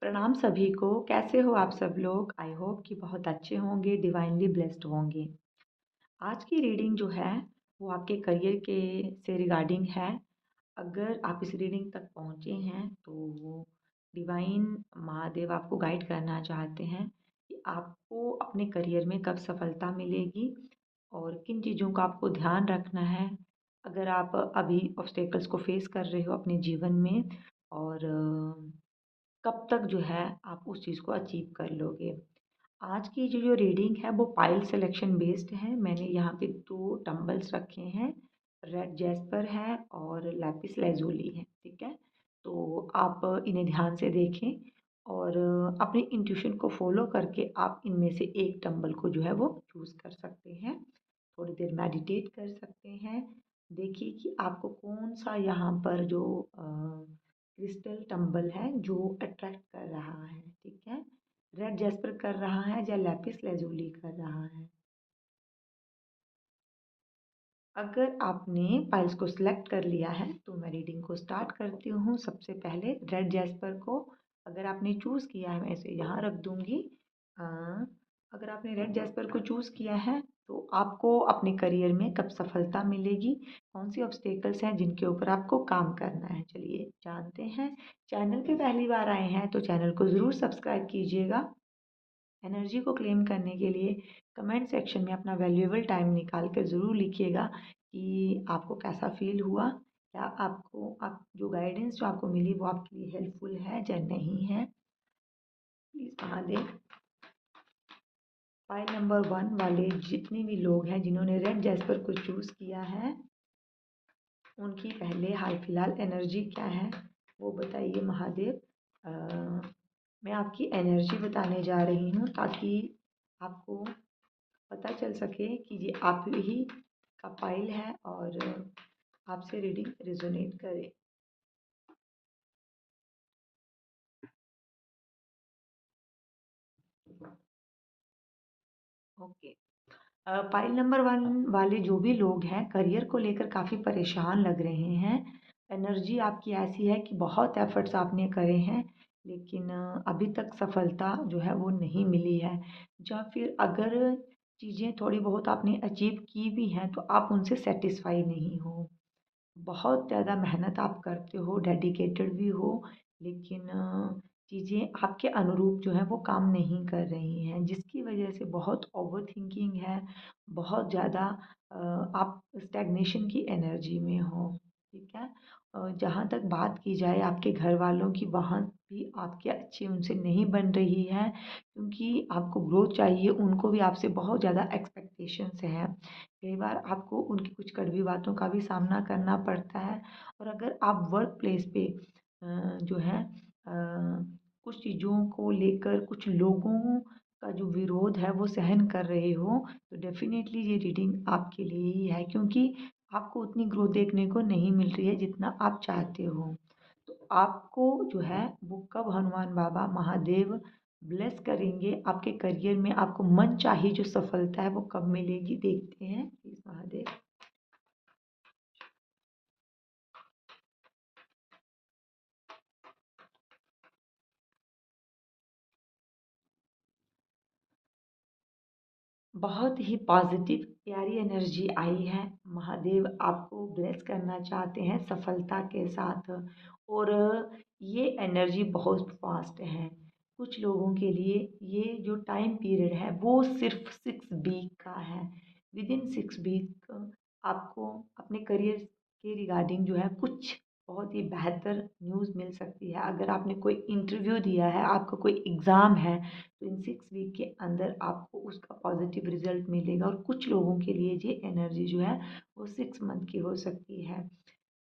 प्रणाम सभी को। कैसे हो आप सब लोग? आई होप कि बहुत अच्छे होंगे, डिवाइनली ब्लेस्ड होंगे। आज की रीडिंग जो है वो आपके करियर के से रिगार्डिंग है। अगर आप इस रीडिंग तक पहुँचे हैं तो डिवाइन महादेव आपको गाइड करना चाहते हैं कि आपको अपने करियर में कब सफलता मिलेगी और किन चीज़ों का आपको ध्यान रखना है। अगर आप अभी ऑब्स्टेकल्स को फेस कर रहे हो अपने जीवन में और कब तक जो है आप उस चीज़ को अचीव कर लोगे। आज की जो रीडिंग है वो पाइल सिलेक्शन बेस्ड है। मैंने यहाँ पे 2 डंबल्स रखे हैं, रेड जैस्पर है और लैपिस lazuli है, ठीक है? तो आप इन्हें ध्यान से देखें और अपनी इंट्यूशन को फॉलो करके आप इनमें से एक डंबल को जो है वो चूज़ कर सकते हैं। थोड़ी देर मेडिटेट कर सकते हैं। देखिए कि आपको कौन-सा यहाँ पर जो क्रिस्टल टंबल है जो अट्रैक्ट कर रहा है, ठीक है? रेड जैस्पर कर रहा है या लैपिस lazuli कर रहा है। अगर आपने पाइल्स को सिलेक्ट कर लिया है तो मैं रीडिंग को स्टार्ट करती हूँ। सबसे पहले रेड जैस्पर को अगर आपने चूज़ किया है, मैं इसे यहाँ रख दूँगी। अ, अगर आपने रेड जैस्पर को चूज़ किया है तो आपको अपने करियर में कब सफलता मिलेगी, कौन सी ऑब्स्टेकल्स हैं जिनके ऊपर आपको काम करना है। चलिए जानते हैं। चैनल पे पहली बार आए हैं तो चैनल को ज़रूर सब्सक्राइब कीजिएगा। एनर्जी को क्लेम करने के लिए कमेंट सेक्शन में अपना वैल्यूएबल टाइम निकाल कर ज़रूर लिखिएगा कि आपको कैसा फ़ील हुआ, क्या आपको आप जो गाइडेंस जो आपको मिली वो आपके लिए हेल्पफुल है या नहीं है। प्लीज़ महादेव, फाइल नंबर 1 वाले जितने भी लोग हैं जिन्होंने रेड जैस्पर को चूज़ किया है उनकी पहले हाल फिलहाल एनर्जी क्या है वो बताइए महादेव। मैं आपकी एनर्जी बताने जा रही हूँ ताकि आपको पता चल सके कि ये आप ही का फाइल है और आपसे रीडिंग रिजोनेट करे। ओके। फाइल नंबर 1 वाले जो भी लोग हैं करियर को लेकर काफ़ी परेशान लग रहे हैं। एनर्जी आपकी ऐसी है कि बहुत एफर्ट्स आपने करे हैं लेकिन अभी तक सफलता जो है वो नहीं मिली है, या फिर अगर चीज़ें थोड़ी बहुत आपने अचीव की भी हैं तो आप उनसे सेटिस्फाई नहीं हो। बहुत ज़्यादा मेहनत आप करते हो, डेडिकेटेड भी हो, लेकिन चीज़ें आपके अनुरूप जो है वो काम नहीं कर रही हैं, जिसकी वजह से बहुत ओवरथिंकिंग है, बहुत ज़्यादा आप स्टैग्नेशन की एनर्जी में हो, ठीक है? जहाँ तक बात की जाए आपके घर वालों की, वहाँ भी आपकी अच्छी उनसे नहीं बन रही है क्योंकि आपको ग्रोथ चाहिए, उनको भी आपसे बहुत ज़्यादा एक्सपेक्टेशंस हैं। कई बार आपको उनकी कुछ कड़वी बातों का भी सामना करना पड़ता है और अगर आप वर्क प्लेस पे जो है कुछ चीज़ों को लेकर कुछ लोगों का जो विरोध है वो सहन कर रहे हो तो डेफिनेटली ये रीडिंग आपके लिए ही है क्योंकि आपको उतनी ग्रोथ देखने को नहीं मिल रही है जितना आप चाहते हो। तो आपको जो है वो कब हनुमान बाबा महादेव ब्लेस करेंगे आपके करियर में, आपको मन चाही जो सफलता है वो कब मिलेगी, देखते हैं प्लीज महादेव। बहुत ही पॉजिटिव प्यारी एनर्जी आई है। महादेव आपको ब्लेस करना चाहते हैं सफलता के साथ और ये एनर्जी बहुत फास्ट है। कुछ लोगों के लिए ये जो टाइम पीरियड है वो सिर्फ 6 वीक का है। विद इन 6 वीक आपको अपने करियर के रिगार्डिंग जो है कुछ बहुत ही बेहतर न्यूज़ मिल सकती है। अगर आपने कोई इंटरव्यू दिया है, आपका कोई एग्ज़ाम है तो इन 6 वीक के अंदर आपको उसका पॉजिटिव रिजल्ट मिलेगा और कुछ लोगों के लिए ये एनर्जी जो है वो 6 मंथ की हो सकती है।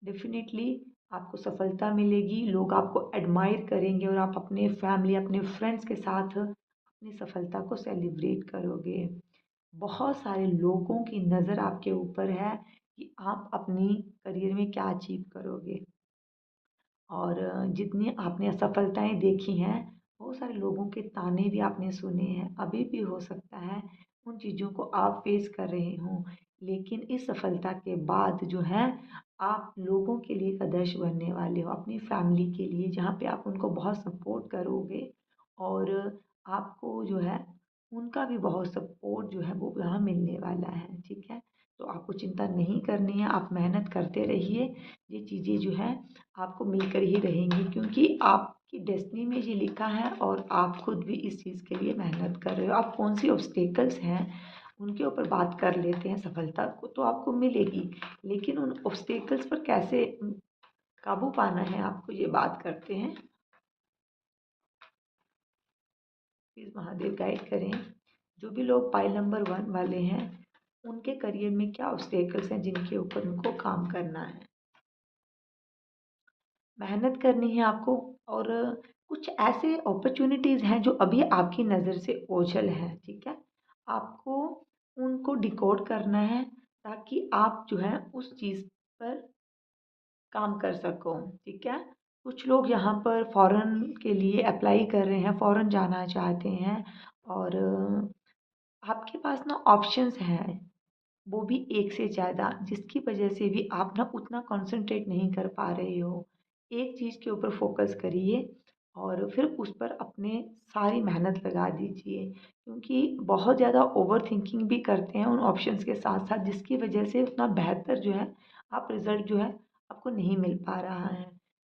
डेफिनेटली आपको सफलता मिलेगी, लोग आपको एडमायर करेंगे और आप अपने फैमिली अपने फ्रेंड्स के साथ अपनी सफलता को सेलिब्रेट करोगे। बहुत सारे लोगों की नज़र आपके ऊपर है कि आप अपनी करियर में क्या अचीव करोगे और जितनी आपने असफलताएँ देखी हैं, बहुत सारे लोगों के ताने भी आपने सुने हैं, अभी भी हो सकता है उन चीज़ों को आप फेस कर रहे हों। लेकिन इस सफलता के बाद जो है आप लोगों के लिए एक आदर्श बनने वाले हो, अपनी फैमिली के लिए, जहाँ पे आप उनको बहुत सपोर्ट करोगे और आपको जो है उनका भी बहुत सपोर्ट जो है वो यहाँ मिलने वाला है, ठीक है? तो आपको चिंता नहीं करनी है, आप मेहनत करते रहिए, ये चीज़ें जो है आपको मिलकर ही रहेंगी क्योंकि आपकी डेस्टिनी में ये लिखा है और आप खुद भी इस चीज़ के लिए मेहनत कर रहे हो। आप कौन सी ऑब्स्टेकल्स हैं उनके ऊपर बात कर लेते हैं, सफलता को तो आपको मिलेगी, लेकिन उन ऑब्स्टेकल्स पर कैसे काबू पाना है आपको, ये बात करते हैं। प्लीज़ महादेव गाइड करें। जो भी लोग पाइल नंबर 1 वाले हैं, उनके करियर में क्या ऑब्स्टेकल्स हैं जिनके ऊपर उनको काम करना है। मेहनत करनी है आपको और कुछ ऐसे अपॉर्चुनिटीज़ हैं जो अभी आपकी नज़र से ओझल हैं, ठीक है? आपको उनको डिकोड करना है ताकि आप जो है उस चीज़ पर काम कर सको, ठीक है? कुछ लोग यहाँ पर फ़ॉरेन के लिए अप्लाई कर रहे हैं, फ़ॉरेन जाना चाहते हैं और आपके पास ना ऑप्शंस हैं, वो भी एक से ज़्यादा, जिसकी वजह से भी आप ना उतना कॉन्सन्ट्रेट नहीं कर पा रहे हो। एक चीज़ के ऊपर फ़ोकस करिए और फिर उस पर अपने सारी मेहनत लगा दीजिए क्योंकि बहुत ज़्यादा ओवरथिंकिंग भी करते हैं उन ऑप्शंस के साथ-साथ जिसकी वजह से उतना बेहतर जो है आप रिज़ल्ट जो है आपको नहीं मिल पा रहा है।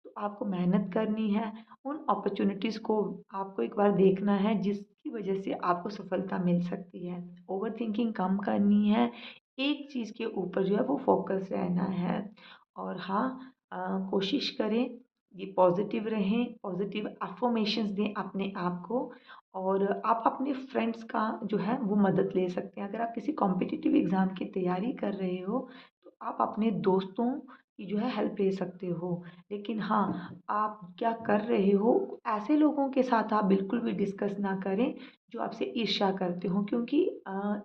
तो आपको मेहनत करनी है, उन अपॉर्च्युनिटीज़ को आपको एक बार देखना है जिसकी वजह से आपको सफलता मिल सकती है। ओवरथिंकिंग कम करनी है, एक चीज़ के ऊपर जो है वो फ़ोकस रहना है और हाँ कोशिश करें ये पॉज़िटिव रहें, पॉज़िटिव अफ़र्मेशंस दें अपने आप को और आप अपने फ्रेंड्स का जो है वो मदद ले सकते हैं। अगर आप किसी कॉम्पिटिटिव एग्ज़ाम की तैयारी कर रहे हो, तो आप अपने दोस्तों की जो है हेल्प ले सकते हो। लेकिन हाँ, आप क्या कर रहे हो, ऐसे लोगों के साथ आप बिल्कुल भी डिस्कस ना करें, जो आपसे ईर्ष्या करते हों क्योंकि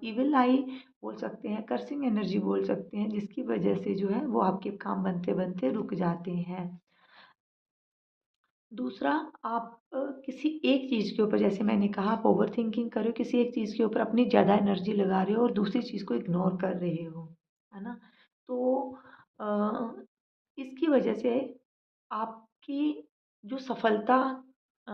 इविल आई बोल सकते हैं, कर्सिंग एनर्जी बोल सकते हैं, जिसकी वजह से जो है वो आपके काम बनते-बनते रुक जाते हैं। दूसरा आप किसी एक चीज़ के ऊपर जैसे मैंने कहा आप ओवरथिंकिंग कर रहे हो, किसी एक चीज़ के ऊपर अपनी ज़्यादा एनर्जी लगा रहे हो और दूसरी चीज़ को इग्नोर कर रहे हो, है ना? तो अ, इसकी वजह से आपकी जो सफलता अ,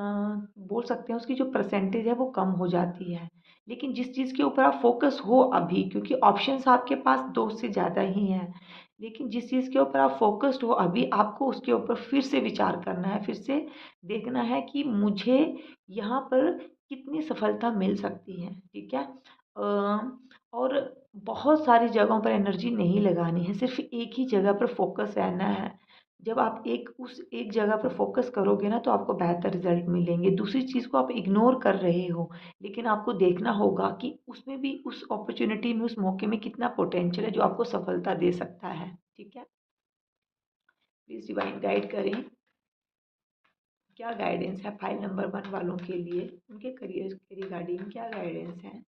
बोल सकते हैं उसकी जो परसेंटेज है वो कम हो जाती है। लेकिन जिस चीज़ के ऊपर आप फ़ोकस हो अभी क्योंकि ऑप्शंस आपके पास 2 से ज़्यादा ही हैं। लेकिन जिस चीज़ के ऊपर आप फ़ोकस्ड हो अभी आपको उसके ऊपर फिर से विचार करना है, फिर से देखना है कि मुझे यहाँ पर कितनी सफलता मिल सकती है, ठीक है? और बहुत सारी जगहों पर एनर्जी नहीं लगानी है, सिर्फ़ एक ही जगह पर फ़ोकस रहना है। जब आप एक जगह पर फ़ोकस करोगे ना तो आपको बेहतर रिज़ल्ट मिलेंगे। दूसरी चीज़ को आप इग्नोर कर रहे हो, लेकिन आपको देखना होगा कि उसमें भी उस अपॉर्च्युनिटी में, उस मौके में कितना पोटेंशियल है जो आपको सफलता दे सकता है, ठीक है? प्लीज़ डिवाइन गाइड करें, क्या गाइडेंस है फाइल नंबर 1 वालों के लिए? उनके करियर के रिगार्डिंग क्या गाइडेंस है?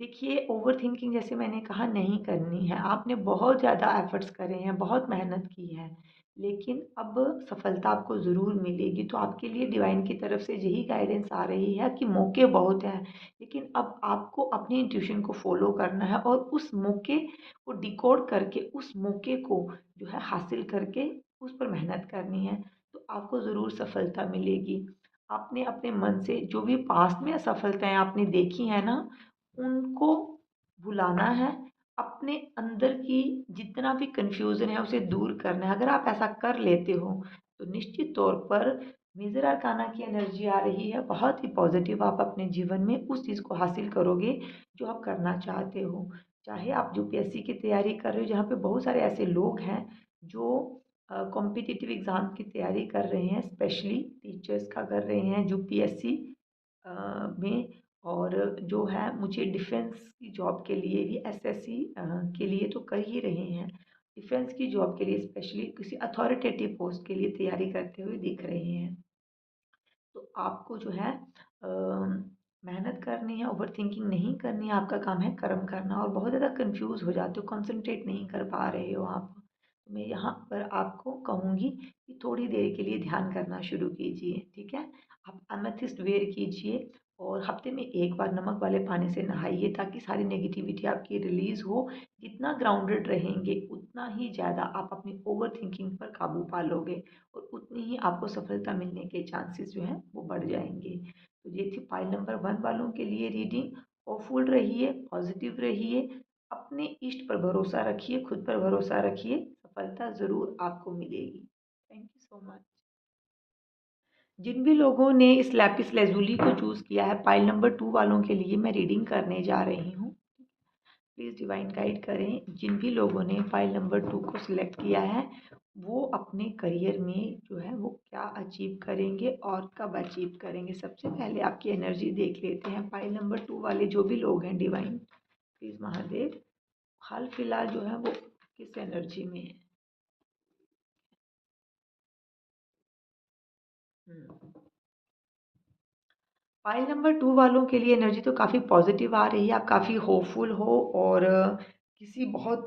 देखिए ओवरथिंकिंग जैसे मैंने कहा नहीं करनी है। आपने बहुत ज़्यादा एफ़र्ट्स करे हैं, बहुत मेहनत की है, लेकिन अब सफलता आपको ज़रूर मिलेगी। तो आपके लिए डिवाइन की तरफ से यही गाइडेंस आ रही है कि मौके बहुत हैं, लेकिन अब आपको अपनी इंट्यूशन को फ़ॉलो करना है और उस मौके को डिकोड करके उस मौके को जो है हासिल करके उस पर मेहनत करनी है, तो आपको ज़रूर सफलता मिलेगी। आपने अपने मन से जो भी पास्ट में असफलताएँ आपने देखी हैं ना, उनको भुलाना है, अपने अंदर की जितना भी कन्फ्यूज़न है उसे दूर करना है। अगर आप ऐसा कर लेते हो, तो निश्चित तौर पर मेजर अरकाना की एनर्जी आ रही है, बहुत ही पॉज़िटिव आप अपने जीवन में उस चीज़ को हासिल करोगे जो आप करना चाहते हो। चाहे आप यूपीएससी की तैयारी कर रहे हो जहाँ पे बहुत सारे ऐसे लोग हैं जो कॉम्पिटिटिव एग्ज़ाम की तैयारी कर रहे हैं, स्पेशली टीचर्स का कर रहे हैं, यूपीएससी में और जो है मुझे डिफेंस की जॉब के लिए भी एसएससी के लिए तो कर ही रहे हैं। डिफेंस की जॉब के लिए स्पेशली किसी अथॉरिटेटिव पोस्ट के लिए तैयारी करते हुए दिख रहे हैं। तो आपको जो है मेहनत करनी है, ओवरथिंकिंग नहीं करनी है, आपका काम है कर्म करना और बहुत ज़्यादा कन्फ्यूज़ हो जाते हो, कंसंट्रेट नहीं कर पा रहे हो आप। तो मैं यहाँ पर आपको कहूँगी कि थोड़ी देर के लिए ध्यान करना शुरू कीजिए, ठीक है? आप एमेथिस्ट वेयर कीजिए और हफ्ते में एक बार नमक वाले पानी से नहाइए ताकि सारी नेगेटिविटी आपकी रिलीज़ हो। जितना ग्राउंडेड रहेंगे उतना ही ज़्यादा आप अपनी ओवर थिंकिंग पर काबू पा लोगे और उतनी ही आपको सफलता मिलने के चांसेस जो हैं वो बढ़ जाएंगे। तो ये थी पाइल नंबर 1 वालों के लिए रीडिंग। होपफुल रहिए, पॉजिटिव रहिए, अपने इष्ट पर भरोसा रखिए, खुद पर भरोसा रखिए, सफलता ज़रूर आपको मिलेगी। Thank you so much. जिन भी लोगों ने इस लैपिस लेज़ुली को चूज़ किया है, पाइल नंबर 2 वालों के लिए मैं रीडिंग करने जा रही हूँ। प्लीज़ डिवाइन गाइड करें। जिन भी लोगों ने फाइल नंबर 2 को सिलेक्ट किया है, वो अपने करियर में जो है वो क्या अचीव करेंगे और कब अचीव करेंगे। सबसे पहले आपकी एनर्जी देख लेते हैं। फाइल नंबर 2 वाले जो भी लोग हैं, डिवाइन प्लीज़ महादेव, हाल फिलहाल जो है वो किस एनर्जी में है। फाइल नंबर 2 वालों के लिए एनर्जी तो काफ़ी पॉजिटिव आ रही है। आप काफ़ी होपफुल हो और किसी बहुत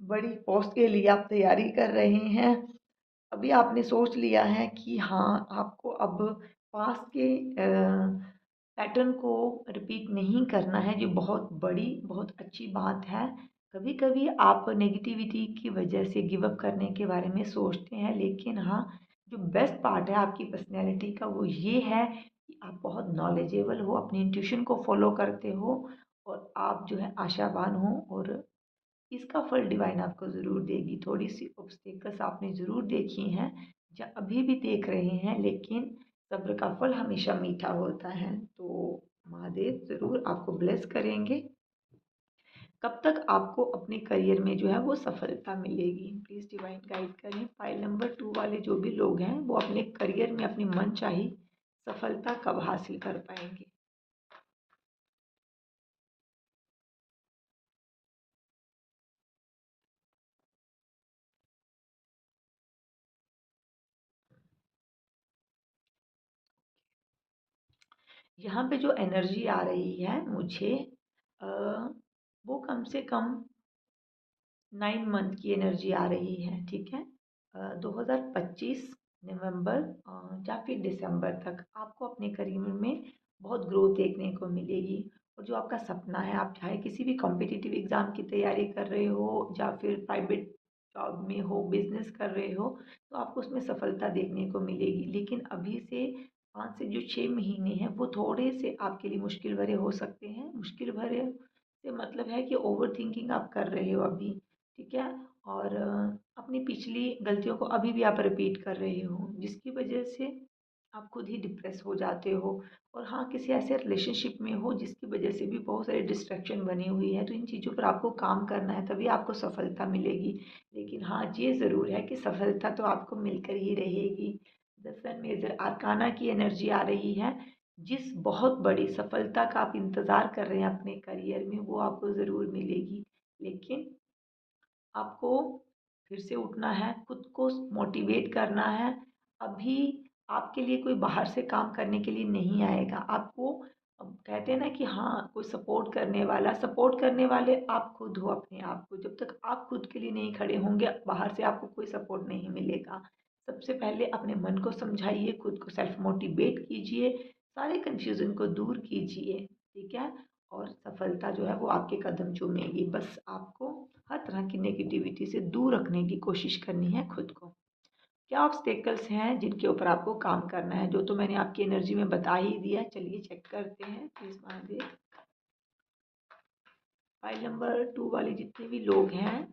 बड़ी पोस्ट के लिए आप तैयारी कर रहे हैं। अभी आपने सोच लिया है कि हाँ, आपको अब पास्ट के पैटर्न को रिपीट नहीं करना है, जो बहुत बड़ी, बहुत अच्छी बात है। कभी-कभी आप नेगेटिविटी की वजह से गिव अप करने के बारे में सोचते हैं, लेकिन हाँ, जो बेस्ट पार्ट है आपकी पर्सनैलिटी का वो ये है कि आप बहुत नॉलेजेबल हो, अपनी इंट्यूशन को फॉलो करते हो और आप जो है आशावान हो और इसका फल डिवाइन आपको ज़रूर देगी। थोड़ी-सी ऑब्स्टेकल्स आपने ज़रूर देखी हैं या अभी भी देख रहे हैं, लेकिन सब्र का फल हमेशा मीठा होता है। तो महादेव ज़रूर आपको ब्लेस करेंगे। कब तक आपको अपने करियर में जो है वो सफलता मिलेगी। प्लीज़ डिवाइन गाइड करें। फाइल नंबर 2 वाले जो भी लोग हैं, वो अपने करियर में अपनी मनचाही सफलता कब हासिल कर पाएँगे। यहाँ पे जो एनर्जी आ रही है मुझे, अ, वो कम से कम 9 मंथ की एनर्जी आ रही है, ठीक है। 2025 नवंबर या फिर दिसंबर तक आपको अपने करियर में बहुत ग्रोथ देखने को मिलेगी और जो आपका सपना है, आप चाहे किसी भी कॉम्पिटिटिव एग्ज़ाम की तैयारी कर रहे हो या फिर प्राइवेट जॉब में हो, बिजनेस कर रहे हो, तो आपको उसमें सफलता देखने को मिलेगी। लेकिन अभी से 5 से जो 6 महीने हैं वो थोड़े से आपके लिए मुश्किल भरे हो सकते हैं। मुश्किल भरे से मतलब है कि ओवर थिंकिंग आप कर रहे हो अभी, ठीक है? और अपनी पिछली गलतियों को अभी भी आप रिपीट कर रहे हो, जिसकी वजह से आप खुद ही डिप्रेस हो जाते हो। और हाँ, किसी ऐसे रिलेशनशिप में हो जिसकी वजह से भी बहुत सारी डिस्ट्रैक्शन बनी हुई है, तो इन चीज़ों पर आपको काम करना है, तभी आपको सफलता मिलेगी। लेकिन हाँ, ये ज़रूर है कि सफलता तो आपको मिलकर ही रहेगी। द सन मेजर आर्काना की एनर्जी आ रही है। जिस बहुत बड़ी सफलता का आप इंतज़ार कर रहे हैं अपने करियर में, वो आपको ज़रूर मिलेगी। लेकिन आपको फिर से उठना है, खुद को मोटिवेट करना है। अभी आपके लिए कोई बाहर से काम करने के लिए नहीं आएगा। आपको कहते हैं ना कि हाँ, कोई सपोर्ट करने वाले आप खुद हो अपने आप को। जब तक आप खुद के लिए नहीं खड़े होंगे, बाहर से आपको कोई सपोर्ट नहीं मिलेगा। सबसे पहले अपने मन को समझाइए, खुद को सेल्फ मोटिवेट कीजिए, सारे कन्फ्यूज़न को दूर कीजिए, ठीक है? और सफलता जो है वो आपके कदम चूमेगी। बस आपको हर तरह की नेगेटिविटी से दूर रखने की कोशिश करनी है खुद को। क्या ऑब्स्टेकल्स हैं जिनके ऊपर आपको काम करना है? जो तो मैंने आपकी एनर्जी में बता ही दिया। चलिए चेक करते हैं। प्लीज़ महादेव, फाइल नंबर 2 वाले जितने भी लोग हैं,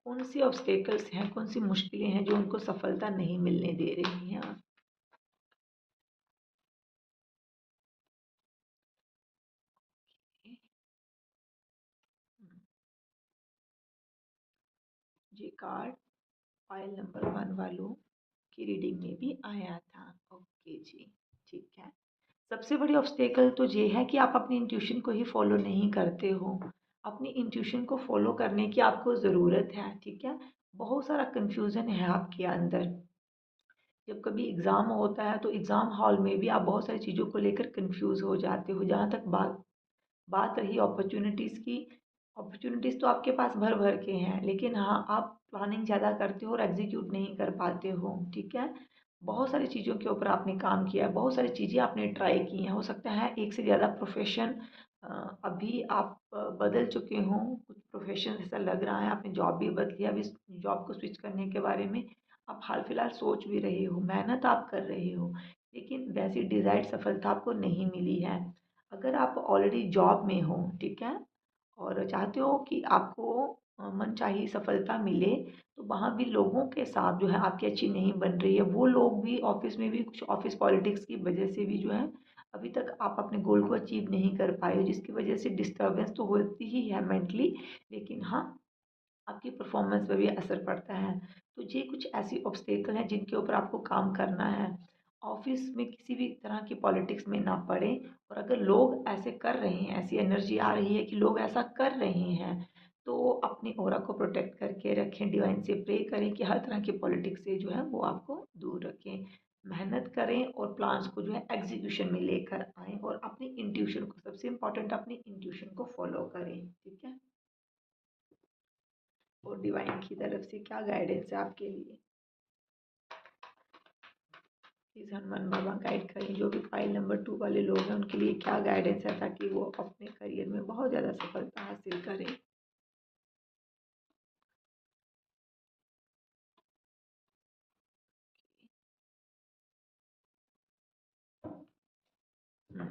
कौन सी ऑब्स्टेकल्स हैं, कौन सी मुश्किलें हैं जो उनको सफलता नहीं मिलने दे रही हैं? ये कार्ड फाइल नंबर 1 वालों की रीडिंग में भी आया था। ओके जी, ठीक है। सबसे बड़ी ऑब्स्टेकल तो ये है कि आप अपनी इंट्यूशन को ही फॉलो नहीं करते हो। अपनी इंट्यूशन को फॉलो करने की आपको ज़रूरत है, ठीक है? बहुत सारा कन्फ्यूज़न है आपके अंदर। जब कभी एग्ज़ाम होता है तो एग्ज़ाम हॉल में भी आप बहुत सारी चीज़ों को लेकर कन्फ्यूज़ हो जाते हो। जहाँ तक बात बात रही अपॉर्च्युनिटीज़ की, अपॉर्च्युनिटीज़ तो आपके पास भर-भर के हैं, लेकिन हाँ, आप प्लानिंग ज़्यादा करते हो और एग्ज़ीक्यूट नहीं कर पाते हो, ठीक है? बहुत सारी चीज़ों के ऊपर आपने काम किया है, बहुत सारी चीज़ें आपने ट्राई की हैं। हो सकता है एक से ज़्यादा प्रोफ़ेशन अभी आप बदल चुके हों, कुछ प्रोफ़ेशन ऐसा लग रहा है, आपने जॉब भी बदली, अभी इस जॉब को स्विच करने के बारे में आप हाल-फिलहाल सोच भी रहे हो, मेहनत आप कर रहे हो, लेकिन वैसी डिज़ायर्ड सफलता आपको नहीं मिली है। अगर आप ऑलरेडी जॉब में हो, ठीक है? और चाहते हो कि आपको मनचाही सफलता मिले, तो वहाँ भी लोगों के साथ जो है आपकी अच्छी नहीं बन रही है। वो लोग भी ऑफ़िस में भी कुछ ऑफ़िस पॉलिटिक्स की वजह से भी जो है अभी तक आप अपने गोल को अचीव नहीं कर पाए हो, जिसकी वजह से डिस्टर्बेंस तो होती ही है मेंटली, लेकिन हाँ, आपकी परफॉर्मेंस पे भी असर पड़ता है। तो ये कुछ ऐसी ऑब्स्टेकल हैं जिनके ऊपर आपको काम करना है। ऑफ़िस में किसी भी तरह की पॉलिटिक्स में ना पड़ें, और अगर लोग ऐसे कर रहे हैं, ऐसी एनर्जी आ रही है कि लोग ऐसा कर रहे हैं, तो अपनी ऑरा को प्रोटेक्ट करके रखें, डिवाइन से प्रे करें कि हर तरह की पॉलिटिक्स से जो है वो आपको दूर रखें। मेहनत करें और प्लान्स को जो है एग्ज़ीक्यूशन में लेकर आएँ, और अपनी इंट्यूशन को, सबसे इम्पोर्टेंट अपनी इंट्यूशन को फ़ॉलो करें, ठीक है? और डिवाइन की तरफ से क्या गाइडेंस है आपके लिए? प्लीज़ हनुमान बाबा गाइड करें, जो भी फाइल नंबर 2 वाले लोग हैं उनके लिए क्या गाइडेंस है, ताकि वो अपने करियर में बहुत ज़्यादा सफलता हासिल करें। हम्म,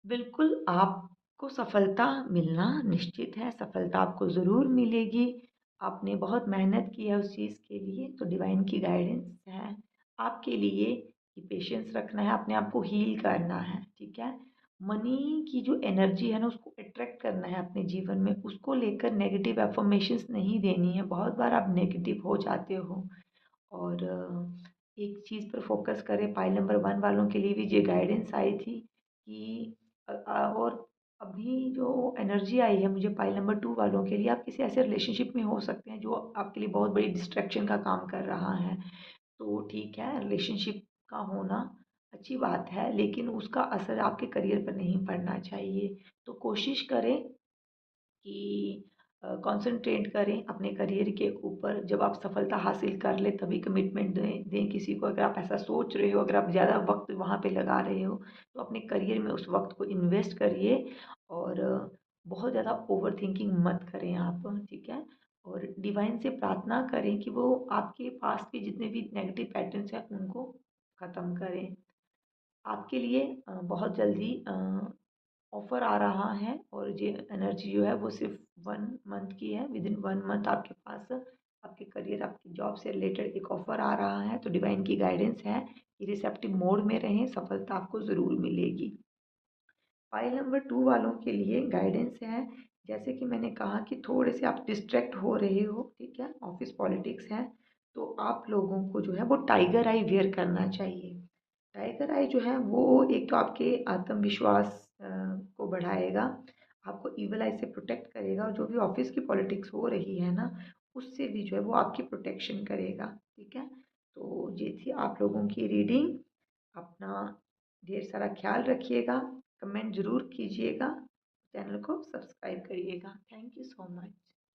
बिल्कुल, आपको सफलता मिलना निश्चित है, सफलता आपको ज़रूर मिलेगी। आपने बहुत मेहनत की है उस चीज़ के लिए, तो डिवाइन की गाइडेंस है आपके लिए कि पेशेंस रखना है, अपने आप को हील करना है, ठीक है? मनी की जो एनर्जी है ना, उसको अट्रैक्ट करना है अपने जीवन में, उसको लेकर नेगेटिव अफ़र्मेशंस नहीं देनी है। बहुत बार आप नेगेटिव हो जाते हो, और एक चीज़ पर फ़ोकस करें। पाइल नंबर 1 वालों के लिए भी ये गाइडेंस आई थी कि और अभी जो एनर्जी आई है मुझे पाइल नंबर 2 वालों के लिए, आप किसी ऐसे रिलेशनशिप में हो सकते हैं जो आपके लिए बहुत बड़ी डिस्ट्रैक्शन का काम कर रहा है। तो ठीक है, रिलेशनशिप का होना अच्छी बात है, लेकिन उसका असर आपके करियर पर नहीं पड़ना चाहिए। तो कोशिश करें कि कॉन्सन्ट्रेट करें अपने करियर के ऊपर। जब आप सफलता हासिल कर लें तभी कमिटमेंट दें दें किसी को। अगर आप ऐसा सोच रहे हो, अगर आप ज़्यादा वक्त वहाँ पे लगा रहे हो, तो अपने करियर में उस वक्त को इन्वेस्ट करिए, और बहुत ज़्यादा ओवर थिंकिंग मत करें आप, ठीक है? और डिवाइन से प्रार्थना करें कि वो आपके पास के जितने भी नेगेटिव पैटर्न्स हैं उनको ख़त्म करें। आपके लिए बहुत जल्दी ऑफ़र आ रहा है, और ये एनर्जी जो है वो सिर्फ 1 मंथ की है। विद इन 1 मंथ आपके पास आपके करियर, आपकी जॉब से रिलेटेड एक ऑफ़र आ रहा है। तो डिवाइन की गाइडेंस है कि रिसेप्टिव मोड में रहें, सफलता आपको ज़रूर मिलेगी। फाइल नंबर 2 वालों के लिए गाइडेंस है, जैसे कि मैंने कहा कि थोड़े से आप डिस्ट्रैक्ट हो रहे हो, ठीक है? ऑफिस पॉलिटिक्स है, तो आप लोगों को जो है वो टाइगर आई वेयर करना चाहिए। टाइगर आई जो है वो एक तो आपके आत्मविश्वास को बढ़ाएगा, आपको ईवल आई से प्रोटेक्ट करेगा, और जो भी ऑफिस की पॉलिटिक्स हो रही है ना, उससे भी जो है वो आपकी प्रोटेक्शन करेगा, ठीक है? तो ये थी आप लोगों की रीडिंग। अपना ढेर सारा ख्याल रखिएगा, कमेंट ज़रूर कीजिएगा, चैनल को सब्सक्राइब करिएगा। Thank you so much.